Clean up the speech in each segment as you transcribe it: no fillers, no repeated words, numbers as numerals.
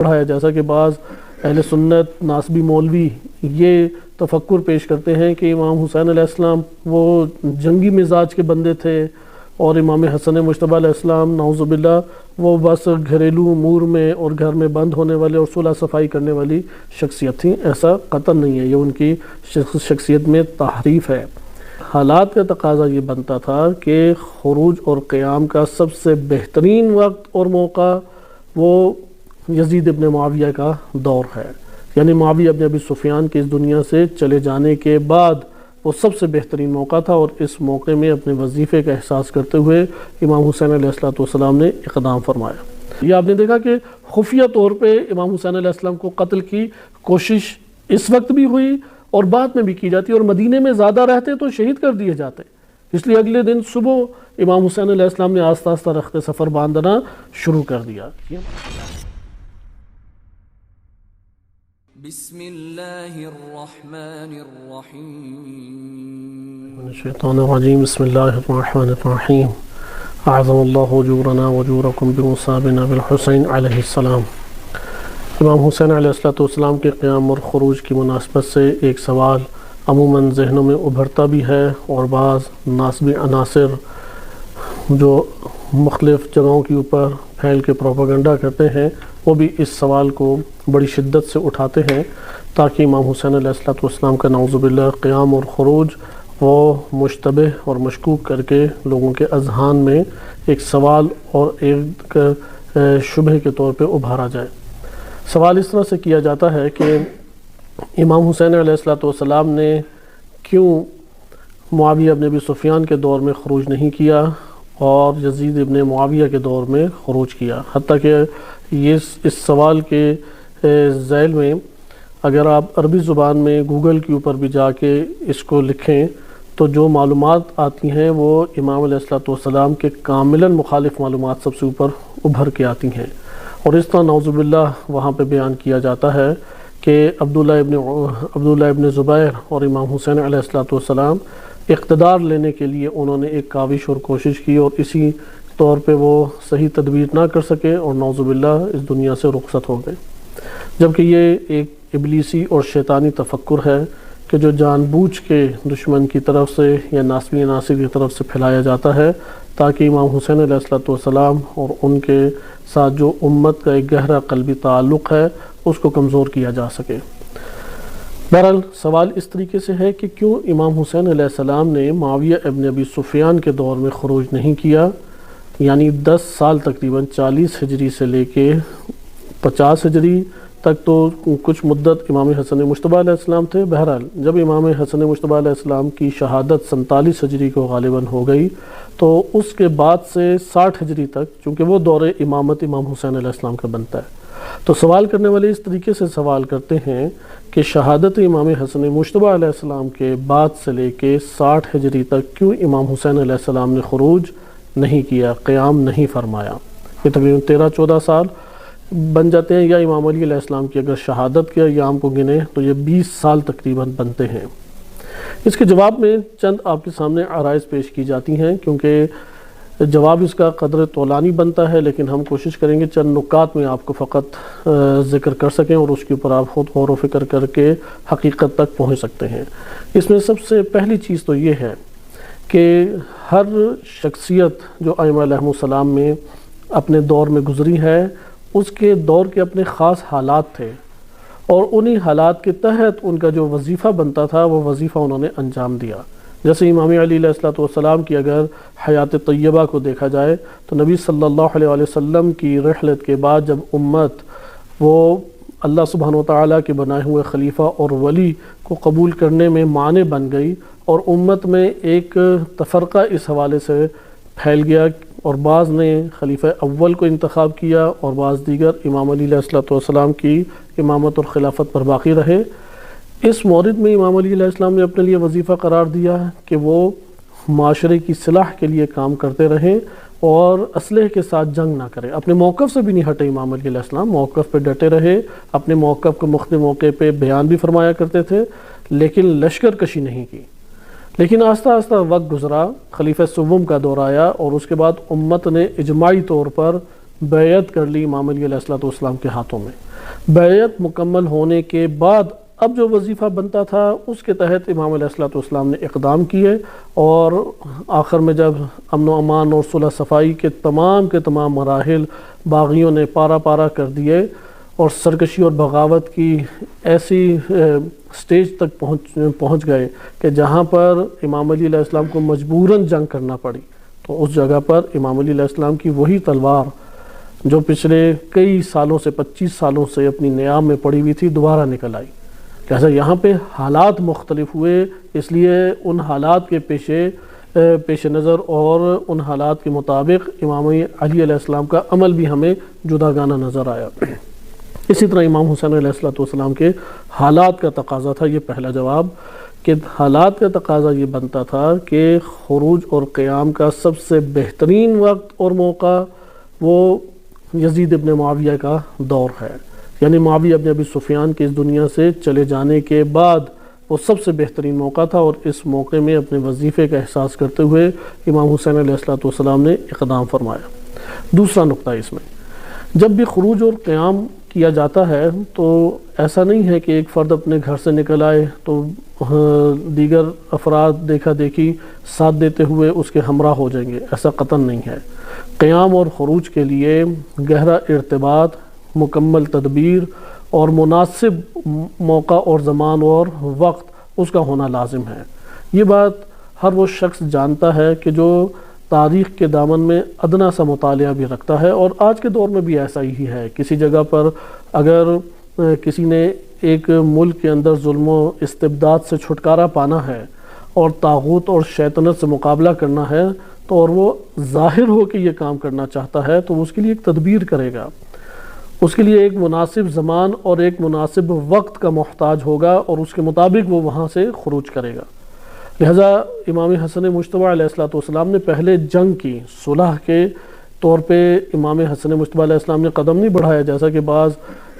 پڑھایا، جیسا کہ بعض اہل سنت ناسبی مولوی یہ تفکر پیش کرتے ہیں کہ امام حسین علیہ السلام وہ جنگی مزاج کے بندے تھے، اور امام حسن مجتبیٰ علیہ السلام نعوذ باللہ وہ بس گھریلو امور میں اور گھر میں بند ہونے والے اور صلح صفائی کرنے والی شخصیت تھیں۔ ایسا قطعاً نہیں ہے، یہ ان کی شخصیت میں تحریف ہے۔ حالات کا تقاضا یہ بنتا تھا کہ خروج اور قیام کا سب سے بہترین وقت اور موقع وہ یزید ابن معاویہ کا دور ہے، یعنی معاویہ ابن ابی سفیان کے اس دنیا سے چلے جانے کے بعد وہ سب سے بہترین موقع تھا، اور اس موقع میں اپنے وظیفے کا احساس کرتے ہوئے امام حسین علیہ السلام نے اقدام فرمایا۔ یہ آپ نے دیکھا کہ خفیہ طور پہ امام حسین علیہ السلام کو قتل کی کوشش اس وقت بھی ہوئی اور بعد میں بھی کی جاتی، اور مدینے میں زیادہ رہتے تو شہید کر دیے جاتے، اس لیے اگلے دن صبح امام حسین علیہ السلام نے آہستہ آہستہ رخت سفر باندھنا شروع کر دیا۔ بسم اللہ الرحمن الرحیم من الشیطان الرجیم، بسم اللہ الرحمن الرحیم۔ اعظم اللہ اجورنا واجورکم بمصابنا بالحسین علیہ السلام۔ امام حسین علیہ السلام کے قیام اور خروج کی مناسبت سے ایک سوال عموماً ذہنوں میں ابھرتا بھی ہے، اور بعض ناسبی عناصر جو مختلف جگہوں کے اوپر پھیل کے پروپیگنڈا کرتے ہیں وہ بھی اس سوال کو بڑی شدت سے اٹھاتے ہیں، تاکہ امام حسین علیہ السلام کا نعوذ باللہ قیام اور خروج وہ مشتبہ اور مشکوک کر کے لوگوں کے اذہان میں ایک سوال اور ایک شبہ کے طور پہ ابھارا جائے۔ سوال اس طرح سے کیا جاتا ہے کہ امام حسین علیہ السلام نے کیوں معاویہ ابن ابی سفیان کے دور میں خروج نہیں کیا اور یزید ابن معاویہ کے دور میں خروج کیا، حتیٰ کہ اس سوال کے ذیل میں اگر آپ عربی زبان میں گوگل کے اوپر بھی جا کے اس کو لکھیں تو جو معلومات آتی ہیں وہ امام علیہ السلام کے کاملاً مخالف معلومات سب سے اوپر ابھر کے آتی ہیں، اور اس طرح نعوذ باللہ وہاں پہ بیان کیا جاتا ہے کہ عبداللہ ابن زبیر اور امام حسین علیہ السلام اقتدار لینے کے لیے انہوں نے ایک کاوش اور کوشش کی، اور اسی طور پہ وہ صحیح تدبیر نہ کر سکے اور نعوذ باللہ اس دنیا سے رخصت ہو گئے، جبکہ یہ ایک ابلیسی اور شیطانی تفکر ہے کہ جو جان بوجھ کے دشمن کی طرف سے یا ناسبی عناصر کی طرف سے پھیلایا جاتا ہے، تاکہ امام حسین علیہ السلام اور ان کے ساتھ جو امت کا ایک گہرا قلبی تعلق ہے اس کو کمزور کیا جا سکے۔ بہرحال سوال اس طریقے سے ہے کہ کیوں امام حسین علیہ السلام نے معاویہ ابن ابی سفیان کے دور میں خروج نہیں کیا، یعنی 10 سال تقریباً 40 ہجری سے لے کے 50 ہجری تک تو کچھ مدت امام حسن مجتبیٰ علیہ السلام تھے۔ بہرحال جب امام حسن مجتبیٰ علیہ السلام کی شہادت 47 ہجری کو غالباً ہو گئی تو اس کے بعد سے 60 ہجری تک، چونکہ وہ دور امامت امام حسین علیہ السلام کا بنتا ہے، تو سوال کرنے والے اس طریقے سے سوال کرتے ہیں کہ شہادت امام حسن مجتبیٰ علیہ السلام کے بعد سے لے کے 60 ہجری تک کیوں امام حسین علیہ السلام نے خروج نہیں کیا، قیام نہیں فرمایا۔ یہ تقریباً 13-14 سال بن جاتے ہیں، یا امام علی علیہ السلام کی اگر شہادت کے ایام کو گنے تو یہ 20 سال تقریباً بنتے ہیں۔ اس کے جواب میں چند آپ کے سامنے عرائض پیش کی جاتی ہیں، کیونکہ جواب اس کا قدر طولانی بنتا ہے، لیکن ہم کوشش کریں گے چند نکات میں آپ کو فقط ذکر کر سکیں اور اس کے اوپر آپ خود غور و فکر کر کے حقیقت تک پہنچ سکتے ہیں۔ اس میں سب سے پہلی چیز تو یہ ہے کہ ہر شخصیت جو ائمہ علیہم السلام میں اپنے دور میں گزری ہے، اس کے دور کے اپنے خاص حالات تھے، اور انہی حالات کے تحت ان کا جو وظیفہ بنتا تھا وہ وظیفہ انہوں نے انجام دیا۔ جیسے امام علی علیہ السلام کی اگر حیات طیبہ کو دیکھا جائے تو نبی صلی اللہ علیہ وسلم کی رحلت کے بعد جب امت وہ اللہ سبحانہ وتعالیٰ کے بنائے ہوئے خلیفہ اور ولی کو قبول کرنے میں مانع بن گئی، اور امت میں ایک تفرقہ اس حوالے سے پھیل گیا، اور بعض نے خلیفہ اول کو انتخاب کیا اور بعض دیگر امام علی علیہ السلام کی امامت اور خلافت پر باقی رہے۔ اس مورد میں امام علی علیہ السلام نے اپنے لیے وظیفہ قرار دیا کہ وہ معاشرے کی صلاح کے لیے کام کرتے رہیں اور اسلحے کے ساتھ جنگ نہ کریں۔ اپنے موقف سے بھی نہیں ہٹے امام علی علیہ السلام، موقف پہ ڈٹے رہے، اپنے موقف کو مختلف موقع پہ بیان بھی فرمایا کرتے تھے، لیکن لشکر کشی نہیں کی۔ لیکن آہستہ آہستہ وقت گزرا، خلیفہ سوم کا دور آیا، اور اس کے بعد امت نے اجماعی طور پر بیعت کر لی امام علی علیہ السلام کے ہاتھوں میں۔ بیعت مکمل ہونے کے بعد اب جو وظیفہ بنتا تھا اس کے تحت امام علیہ الصلوۃ والسلام نے اقدام کیے، اور آخر میں جب امن و امان اور صلح صفائی کے تمام مراحل باغیوں نے پارا پارا کر دیے اور سرکشی اور بغاوت کی ایسی سٹیج تک پہنچ گئے کہ جہاں پر امام علی علیہ السلام کو مجبوراً جنگ کرنا پڑی، تو اس جگہ پر امام علی علیہ السلام کی وہی تلوار جو پچھلے کئی سالوں سے 25 سالوں سے اپنی نیام میں پڑی ہوئی تھی دوبارہ نکل آئی۔ لہٰذا یہاں پہ حالات مختلف ہوئے، اس لیے ان حالات کے پیش نظر اور ان حالات کے مطابق امام علی علیہ السلام کا عمل بھی ہمیں جداگانہ نظر آیا۔ اسی طرح امام حسین علیہ السلام کے حالات کا تقاضا تھا، یہ پہلا جواب، کہ حالات کا تقاضا یہ بنتا تھا کہ خروج اور قیام کا سب سے بہترین وقت اور موقع وہ یزید ابن معاویہ کا دور ہے، یعنی معاویہ ابن ابی سفیان کے اس دنیا سے چلے جانے کے بعد وہ سب سے بہترین موقع تھا، اور اس موقع میں اپنے وظیفے کا احساس کرتے ہوئے امام حسین علیہ السلام نے اقدام فرمایا۔ دوسرا نقطہ اس میں، جب بھی خروج اور قیام کیا جاتا ہے تو ایسا نہیں ہے کہ ایک فرد اپنے گھر سے نکل آئے تو دیگر افراد دیکھا دیکھی ساتھ دیتے ہوئے اس کے ہمراہ ہو جائیں گے، ایسا قطعاً نہیں ہے۔ قیام اور خروج کے لیے گہرا ارتباط، مکمل تدبیر اور مناسب موقع اور زمان اور وقت اس کا ہونا لازم ہے۔ یہ بات ہر وہ شخص جانتا ہے کہ جو تاریخ کے دامن میں ادنا سا مطالعہ بھی رکھتا ہے، اور آج کے دور میں بھی ایسا ہی ہے۔ کسی جگہ پر اگر کسی نے ایک ملک کے اندر ظلم و استبداد سے چھٹکارا پانا ہے اور طاغوت اور شیطنت سے مقابلہ کرنا ہے تو اور وہ ظاہر ہو کہ یہ کام کرنا چاہتا ہے تو اس کے لیے ایک تدبیر کرے گا، اس کے لیے ایک مناسب زمان اور ایک مناسب وقت کا محتاج ہوگا، اور اس کے مطابق وہ وہاں سے خروج کرے گا۔ لہذا امام حسن مجتبیٰ علیہ السلام نے پہلے جنگ کی، صلح کے طور پہ امام حسن مجتبیٰ علیہ السلام نے قدم نہیں بڑھایا، جیسا کہ بعض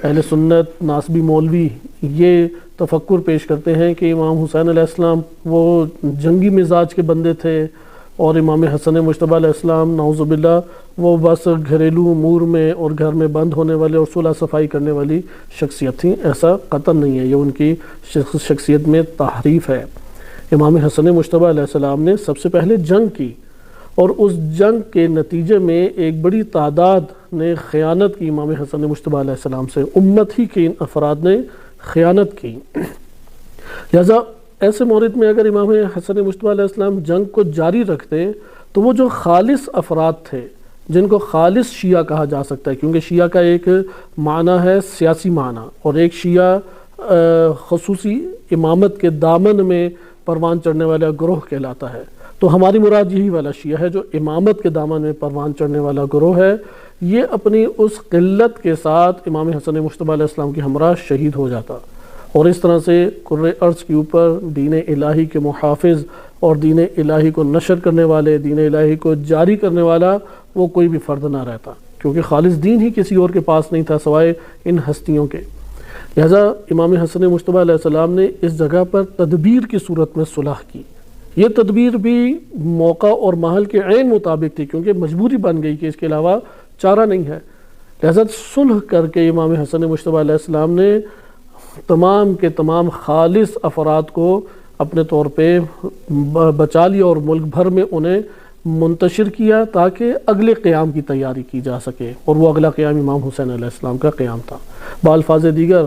اہل سنت ناسبی مولوی یہ تفکر پیش کرتے ہیں کہ امام حسین علیہ السلام وہ جنگی مزاج کے بندے تھے، اور امام حسن مجتبیٰ علیہ السلام نعوذ باللہ وہ بس گھریلو امور میں اور گھر میں بند ہونے والے اور صلح صفائی کرنے والی شخصیت تھیں۔ ایسا قطعاً نہیں ہے، یہ ان کی شخصیت میں تحریف ہے۔ امام حسن مجتبیٰ علیہ السلام نے سب سے پہلے جنگ کی، اور اس جنگ کے نتیجے میں ایک بڑی تعداد نے خیانت کی امام حسن مجتبیٰ علیہ السلام سے، امت ہی کے افراد نے خیانت کی۔ لہذا ایسے مورد میں اگر امام حسن مجتبیٰ علیہ السلام جنگ کو جاری رکھتے تو وہ جو خالص افراد تھے جن کو خالص شیعہ کہا جا سکتا ہے، کیونکہ شیعہ کا ایک معنی ہے سیاسی معنی، اور ایک شیعہ خصوصی امامت کے دامن میں پروان چڑھنے والا گروہ کہلاتا ہے، تو ہماری مراد یہی والا شیعہ ہے جو امامت کے دامن میں پروان چڑھنے والا گروہ ہے۔ یہ اپنی اس قلت کے ساتھ امام حسن مجتبیٰ علیہ السلام کے ہمراہ شہید ہو جاتا، اور اس طرح سے کرۂ ارض کے اوپر دین الہی کے محافظ اور دین الہی کو نشر کرنے والے، دین الہی کو جاری کرنے والا وہ کوئی بھی فرد نہ رہتا، کیونکہ خالص دین ہی کسی اور کے پاس نہیں تھا سوائے ان ہستیوں کے۔ لہذا امام حسن مجتبیٰ علیہ السلام نے اس جگہ پر تدبیر کی صورت میں صلح کی۔ یہ تدبیر بھی موقع اور محل کے عین مطابق تھی، کیونکہ مجبوری بن گئی کہ اس کے علاوہ چارہ نہیں ہے۔ لہذا صلح کر کے امام حسن مجتبیٰ علیہ السلام نے تمام کے تمام خالص افراد کو اپنے طور پہ بچا لیا، اور ملک بھر میں انہیں منتشر کیا تاکہ اگلے قیام کی تیاری کی جا سکے، اور وہ اگلا قیام امام حسین علیہ السلام کا قیام تھا۔ بالفاظ دیگر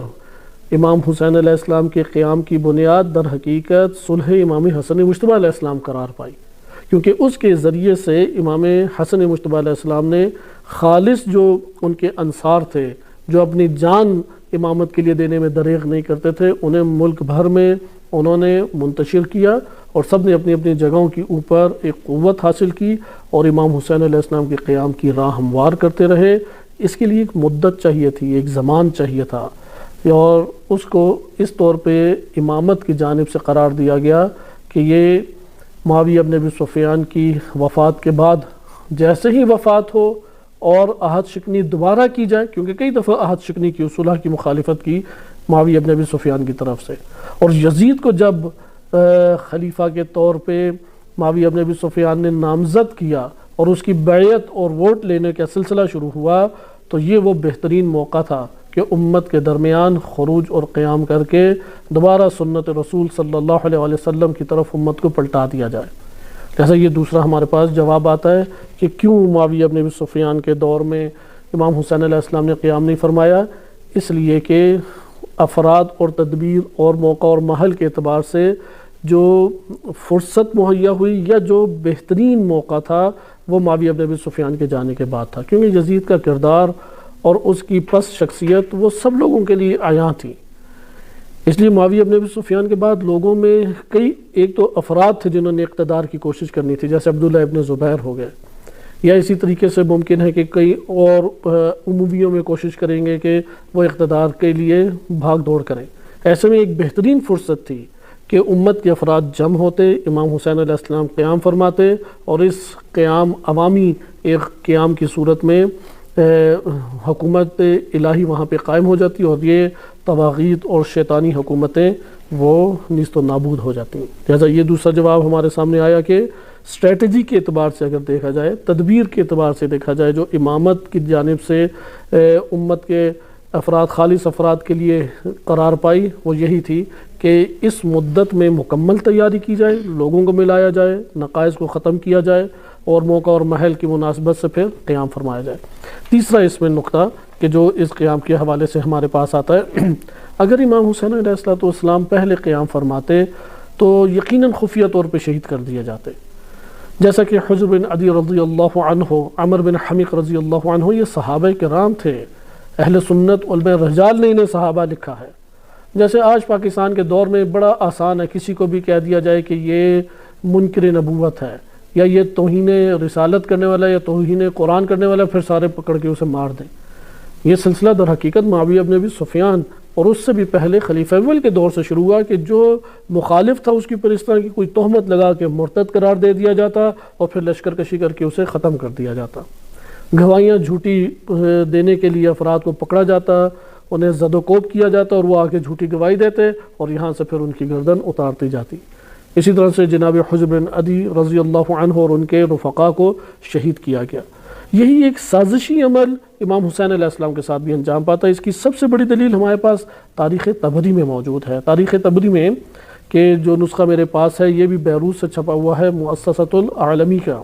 امام حسین علیہ السلام کے قیام کی بنیاد در حقیقت صلح امام حسن مجتبیٰ علیہ السلام قرار پائی، کیونکہ اس کے ذریعے سے امام حسن مجتبیٰ علیہ السلام نے خالص جو ان کے انصار تھے جو اپنی جان امامت کے لیے دینے میں دریغ نہیں کرتے تھے، انہیں ملک بھر میں انہوں نے منتشر کیا، اور سب نے اپنی اپنی جگہوں کے اوپر ایک قوت حاصل کی، اور امام حسین علیہ السلام کے قیام کی راہ ہموار کرتے رہے۔ اس کے لیے ایک مدت چاہیے تھی، ایک زمان چاہیے تھا، اور اس کو اس طور پہ امامت کی جانب سے قرار دیا گیا کہ یہ معاویہ ابن ابی سفیان کی وفات کے بعد جیسے ہی وفات ہو اور عہد شکنی دوبارہ کی جائے، کیونکہ کئی دفعہ عہد شکنی کی، صلح کی مخالفت کی معاویہ ابن ابی سفیان کی طرف سے، اور یزید کو جب خلیفہ کے طور پہ معاویہ ابن ابی سفیان نے نامزد کیا اور اس کی بیعت اور ووٹ لینے کا سلسلہ شروع ہوا، تو یہ وہ بہترین موقع تھا کہ امت کے درمیان خروج اور قیام کر کے دوبارہ سنت رسول صلی اللہ علیہ وسلم کی طرف امت کو پلٹا دیا جائے۔ جیسا یہ دوسرا ہمارے پاس جواب آتا ہے کہ کیوں معاویہ بن ابی سفیان کے دور میں امام حسین علیہ السلام نے قیام نہیں فرمایا؟ اس لیے کہ افراد اور تدبیر اور موقع اور محل کے اعتبار سے جو فرصت مہیا ہوئی یا جو بہترین موقع تھا وہ معاویہ بن ابی سفیان کے جانے کے بعد تھا، کیونکہ یزید کا کردار اور اس کی پس شخصیت وہ سب لوگوں کے لیے عیاں تھی۔ اس لیے معاویہ بن ابی سفیان کے بعد لوگوں میں ایک تو افراد تھے جنہوں نے اقتدار کی کوشش کرنی تھی، جیسے عبداللہ ابن زبیر ہو گئے، یا اسی طریقے سے ممکن ہے کہ کئی اور امویوں میں کوشش کریں گے کہ وہ اقتدار کے لیے بھاگ دوڑ کریں۔ ایسے میں ایک بہترین فرصت تھی کہ امت کے افراد جمع ہوتے، امام حسین علیہ السلام قیام فرماتے، اور اس قیام عوامی ایک قیام کی صورت میں حکومت الہی وہاں پہ قائم ہو جاتی، اور یہ طواغیت اور شیطانی حکومتیں وہ نیست و نابود ہو جاتی ہیں۔ لہٰذا یہ دوسرا جواب ہمارے سامنے آیا کہ اسٹریٹجی کے اعتبار سے اگر دیکھا جائے، تدبیر کے اعتبار سے دیکھا جائے، جو امامت کی جانب سے امت کے افراد، خالص افراد کے لیے قرار پائی، وہ یہی تھی کہ اس مدت میں مکمل تیاری کی جائے، لوگوں کو ملایا جائے، نقائص کو ختم کیا جائے، اور موقع اور محل کی مناسبت سے پھر قیام فرمایا جائے۔ تیسرا اس میں نقطہ کہ جو اس قیام کے حوالے سے ہمارے پاس آتا ہے، اگر امام حسین علیہ السلام پہلے قیام فرماتے تو یقیناً خفیہ طور پہ شہید کر دیے جاتے، جیسا کہ حجر بن عدی رضی اللہ عنہ، عمر بن حمیق رضی اللہ عنہ، یہ صحابہ کرام تھے۔ اہل سنت علماء رجال نے انہیں صحابہ لکھا ہے۔ جیسے آج پاکستان کے دور میں بڑا آسان ہے کسی کو بھی کہہ دیا جائے کہ یہ منکر نبوت ہے، یا یہ توہین رسالت کرنے والا، یا توہین قرآن کرنے والا، پھر سارے پکڑ کے اسے مار دیں۔ یہ سلسلہ در حقیقت معاویہ بن ابی سفیان اور اس سے بھی پہلے خلیفہ اول کے دور سے شروع ہوا کہ جو مخالف تھا اس کی پر اس طرح کی کوئی تہمت لگا کے مرتد قرار دے دیا جاتا، اور پھر لشکر کشی کر کے اسے ختم کر دیا جاتا۔ گواہیاں جھوٹی دینے کے لیے افراد کو پکڑا جاتا، انہیں زد و کوب کیا جاتا، اور وہ آ کے جھوٹی گواہی دیتے، اور یہاں سے پھر ان کی گردن اتارتی جاتی۔ اسی طرح سے جناب حجر بن عدی رضی اللہ عنہ اور ان کے رفقا کو شہید کیا گیا۔ یہی ایک سازشی عمل امام حسین علیہ السلام کے ساتھ بھی انجام پاتا ہے۔ اس کی سب سے بڑی دلیل ہمارے پاس تاریخ طبری میں موجود ہے۔ تاریخ طبری میں کہ جو نسخہ میرے پاس ہے یہ بھی بیروت سے چھپا ہوا ہے، مؤسسۃ العالمی کا،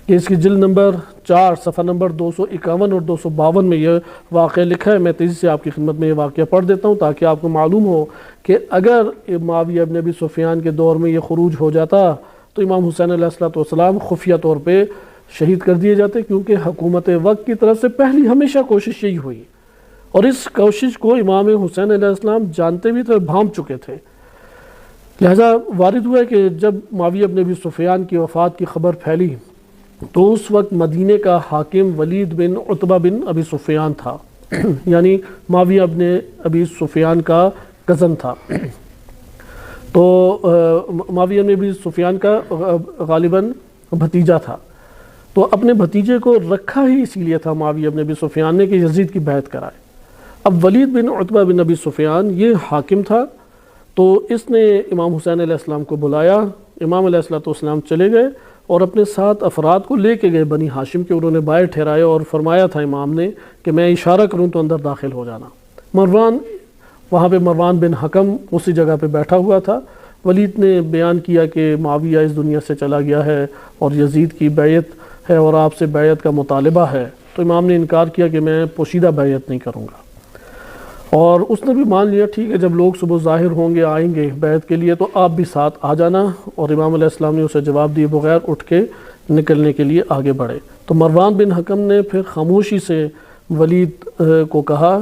کہ اس کی جلد نمبر 4 صفحہ نمبر 251 اور 252 میں یہ واقعہ لکھا ہے۔ میں تیزی سے آپ کی خدمت میں یہ واقعہ پڑھ دیتا ہوں تاکہ آپ کو معلوم ہو کہ اگر معاویہ بن ابی سفیان کے دور میں یہ خروج ہو جاتا تو امام حسین علیہ السلام خفیہ طور پہ شہید کر دیے جاتے، کیونکہ حکومت وقت کی طرف سے پہلی ہمیشہ کوشش یہی ہوئی، اور اس کوشش کو امام حسین علیہ السلام جانتے بھی تھے اور بھانپ چکے تھے۔ لہذا وارد ہوا ہے کہ جب معاویہ بن ابی سفیان کی وفات کی خبر پھیلی تو اس وقت مدینے کا حاکم ولید بن عتبہ بن ابی سفیان تھا، یعنی معاویہ بن ابی سفیان کا کزن تھا۔ تو معاویہ بن ابی سفیان کا غالباً بھتیجا تھا، تو اپنے بھتیجے کو رکھا ہی اسی لیے تھا معاویہ بن ابی سفیان نے کہ یزید کی بیعت کرائے۔ اب ولید بن عتبہ بن ابی سفیان یہ حاکم تھا، تو اس نے امام حسین علیہ السلام کو بلایا۔ امام علیہ السلام چلے گئے اور اپنے 7 افراد کو لے کے گئے بنی ہاشم کے، انہوں نے باہر ٹھہرائے اور فرمایا تھا امام نے کہ میں اشارہ کروں تو اندر داخل ہو جانا۔ وہاں پہ مروان بن حکم اسی جگہ پہ بیٹھا ہوا تھا۔ ولید نے بیان کیا کہ معاویہ اس دنیا سے چلا گیا ہے اور یزید کی بیعت ہے اور آپ سے بیعت کا مطالبہ ہے، تو امام نے انکار کیا کہ میں پوشیدہ بیعت نہیں کروں گا، اور اس نے بھی مان لیا ٹھیک ہے جب لوگ صبح ظاہر ہوں گے آئیں گے بیعت کے لیے تو آپ بھی ساتھ آ جانا، اور امام علیہ السلام نے اسے جواب دیے بغیر اٹھ کے نکلنے کے لیے آگے بڑھے۔ تو مروان بن حکم نے پھر خاموشی سے ولید کو کہا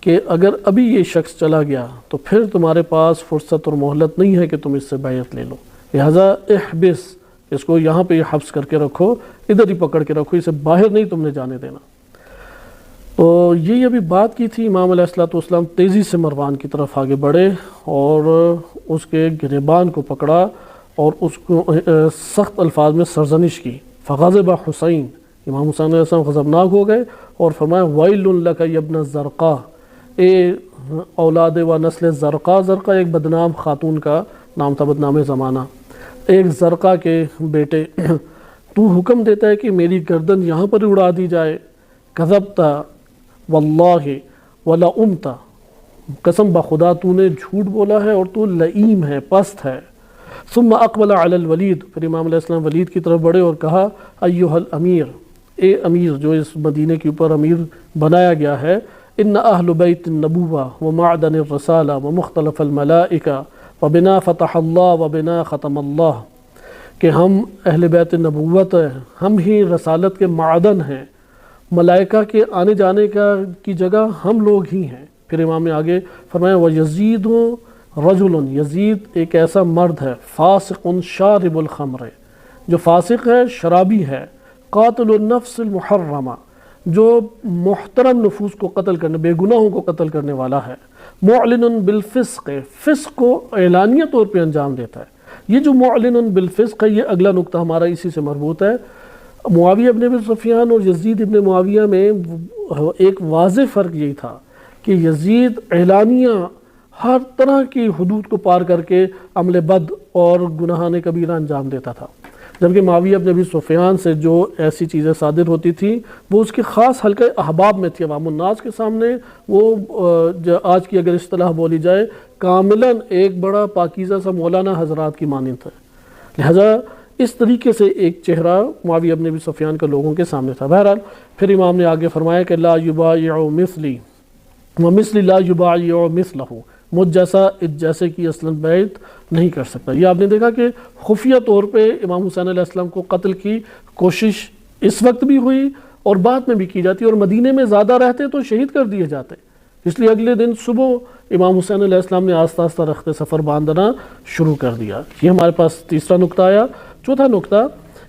کہ اگر ابھی یہ شخص چلا گیا تو پھر تمہارے پاس فرصت اور مہلت نہیں ہے کہ تم اس سے بیعت لے لو، لہذا احبس، اس کو یہاں پہ حبس کر کے رکھو، ادھر ہی پکڑ کے رکھو، اسے باہر نہیں تم نے جانے دینا۔ تو یہ ابھی بات کی تھی، امام علیہ السلام تیزی سے مروان کی طرف آگے بڑھے اور اس کے گریبان کو پکڑا اور اس کو سخت الفاظ میں سرزنش کی۔ فغضب حسین، امام حسین علیہ السلام غضبناک ہو گئے اور فرمایا ویل لک یا ابن زرقا، اے اولاد و نسل زرقا۔ زرقا ایک بدنام خاتون کا نام تھا، بدنام زمانہ، ایک زرقا کے بیٹے، تو حکم دیتا ہے کہ میری گردن یہاں پر اڑا دی جائے؟ کذبت واللہ وَلَأُمْتَ، قسم بخدا تو نے جھوٹ بولا ہے اور تو لئیم ہے، پست ہے۔ ثم اقبل علی الولید، پھر امام علیہ السلام ولید کی طرف بڑھے اور کہا ایھا الامیر، اے امیر جو اس مدینے کے اوپر امیر بنایا گیا ہے، ان اہل بیت النبوہ ومعدن الرسالہ ومختلف الملائکہ وبنا فتح اللہ وبنا ختم اللہ، کہ ہم اہل بیت نبوت ہیں، ہم ہی رسالت کے معدن ہیں، ملائکہ کے آنے جانے کی جگہ ہم لوگ ہی ہیں۔ پھر امام نے آگے فرمایا وَيَزِيدُ رَجُلٌ، یزید ایک ایسا مرد ہے، فاسق شارب الخمر، جو فاسق ہے، شرابی ہے، قاتل النفس المحرمہ، جو محترم نفوس کو قتل کرنے، بے گناہوں کو قتل کرنے والا ہے، معلن بالفسق، فسق کو اعلانیہ طور پہ انجام دیتا ہے۔ یہ جو معلن بالفسق ہے، یہ اگلا نقطہ ہمارا اسی سے مربوط ہے۔ معاویہ ابن ابی سفیان اور یزید ابن معاویہ میں ایک واضح فرق یہی تھا کہ یزید اعلانیہ ہر طرح کی حدود کو پار کر کے عمل بد اور گناہان کبیرہ انجام دیتا تھا، جبکہ معاویہ ابن ابی سفیان سے جو ایسی چیزیں صادر ہوتی تھیں وہ اس کے خاص حلقہ احباب میں تھی، عوام الناس کے سامنے وہ آج کی اگر اصطلاح بولی جائے کاملاً ایک بڑا پاکیزہ سا مولانا حضرات کی مانند ہے۔ لہذا اس طریقے سے ایک چہرہ معاویہ ابن ابی سفیان کے لوگوں کے سامنے تھا۔ بہرحال پھر امام نے آگے فرمایا کہ لا یبایع مثلی ومثلی لا یبایع مثلہ، مجھ جیسا اس جیسے کی اصلاً بیعت نہیں کر سکتا۔ یہ آپ نے دیکھا کہ خفیہ طور پہ امام حسین علیہ السلام کو قتل کی کوشش اس وقت بھی ہوئی اور بعد میں بھی کی جاتی، اور مدینے میں زیادہ رہتے تو شہید کر دیے جاتے، اس لیے اگلے دن صبح امام حسین علیہ السلام نے آہستہ آہستہ رخت سفر باندھنا شروع کر دیا۔ یہ ہمارے پاس تیسرا نقطہ آیا۔ چوتھا نقطہ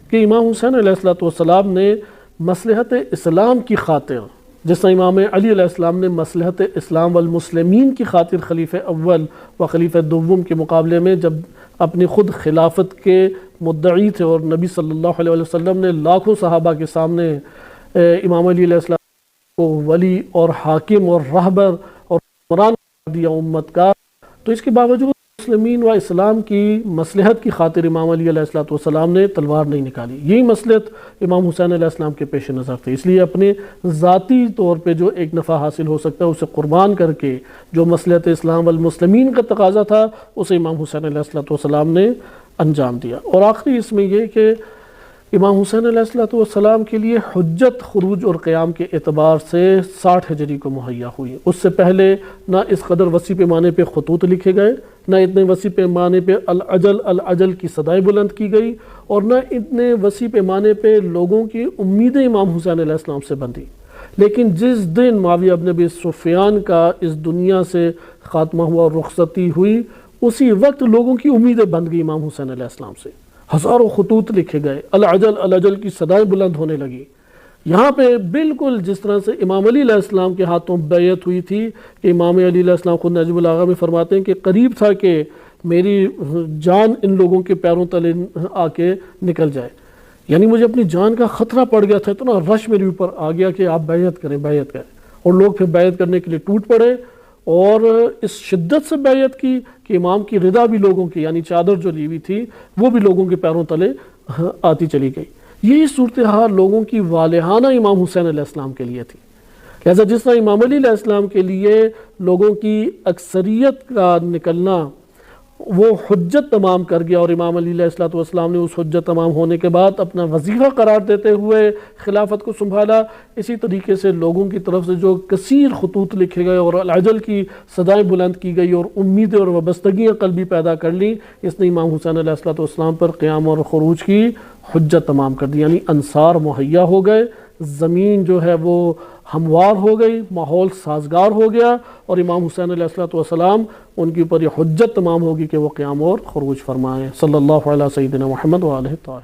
کہ امام حسین علیہ السلام نے مصلحت اسلام کی خاطر، جس طرح امام علی علیہ السلام نے مصلحت اسلام والمسلمین کی خاطر خلیفہ اول و خلیفہ دوم کے مقابلے میں جب اپنی خود خلافت کے مدعی تھے اور نبی صلی اللہ علیہ وسلم نے لاکھوں صحابہ کے سامنے امام علی علیہ السلام کو ولی اور حاکم اور رہبر اور حکمران دیا امت کا، تو اس کے باوجود مسلمین و اسلام کی مصلحت کی خاطر امام علی علیہ السلام نے تلوار نہیں نکالی۔ یہی مصلحت امام حسین علیہ السلام کے پیش نظر تھے، اس لیے اپنے ذاتی طور پہ جو ایک نفع حاصل ہو سکتا ہے اسے قربان کر کے جو مصلحت اسلام والمسلمین کا تقاضا تھا اسے امام حسین علیہ السلام نے انجام دیا۔ اور آخری اس میں یہ کہ امام حسین علیہ السلام کے لیے حجت خروج اور قیام کے اعتبار سے 60 ہجری کو مہیا ہوئی۔ اس سے پہلے نہ اس قدر وسیع پیمانے پہ خطوط لکھے گئے، نہ اتنے وسیع پیمانے پہ العجل العجل کی صدائیں بلند کی گئی، اور نہ اتنے وسیع پیمانے پہ لوگوں کی امیدیں امام حسین علیہ السلام سے بندھی۔ لیکن جس دن معاویہ ابن ابی سفیان کا اس دنیا سے خاتمہ ہوا اور رخصتی ہوئی، اسی وقت لوگوں کی امیدیں بند گئی امام حسین علیہ السلام سے، ہزاروں خطوط لکھے گئے، العجل العجل کی صدائیں بلند ہونے لگی۔ یہاں پہ بالکل جس طرح سے امام علی علیہ السلام کے ہاتھوں بیعت ہوئی تھی کہ امام علی علیہ السلام خود نجم البلاغہ میں فرماتے ہیں کہ قریب تھا کہ میری جان ان لوگوں کے پیروں تلے آ کے نکل جائے، یعنی مجھے اپنی جان کا خطرہ پڑ گیا تھا، اتنا رش میرے اوپر آ گیا کہ آپ بیعت کریں بیعت کریں، اور لوگ پھر بیعت کرنے کے لیے ٹوٹ پڑے، اور اس شدت سے بیعت کی کہ امام کی رضا بھی لوگوں کی، یعنی چادر جو لی ہوئی تھی وہ بھی لوگوں کے پیروں تلے آتی چلی گئی۔ یہی صورتحال لوگوں کی والہانہ امام حسین علیہ السلام کے لیے تھی۔ لہذا جس طرح امام علی علیہ السلام کے لیے لوگوں کی اکثریت کا نکلنا وہ حجت تمام کر گیا، اور امام علی علیہ السلام نے اس حجت تمام ہونے کے بعد اپنا وظیفہ قرار دیتے ہوئے خلافت کو سنبھالا، اسی طریقے سے لوگوں کی طرف سے جو کثیر خطوط لکھے گئے اور العجل کی صدائیں بلند کی گئی اور امیدیں اور وابستگیاں قلبی پیدا کر لی، اس نے امام حسین علیہ السلام پر قیام اور خروج کی حجت تمام کر دی، یعنی انصار مہیا ہو گئے، زمین جو ہے وہ ہموار ہو گئی، ماحول سازگار ہو گیا، اور امام حسین علیہ السلام ان کے اوپر یہ حجت تمام ہوگی کہ وہ قیام اور خروج فرمائیں۔ صلی اللہ علیہ سیدنا محمد وآلہ الطاہرین۔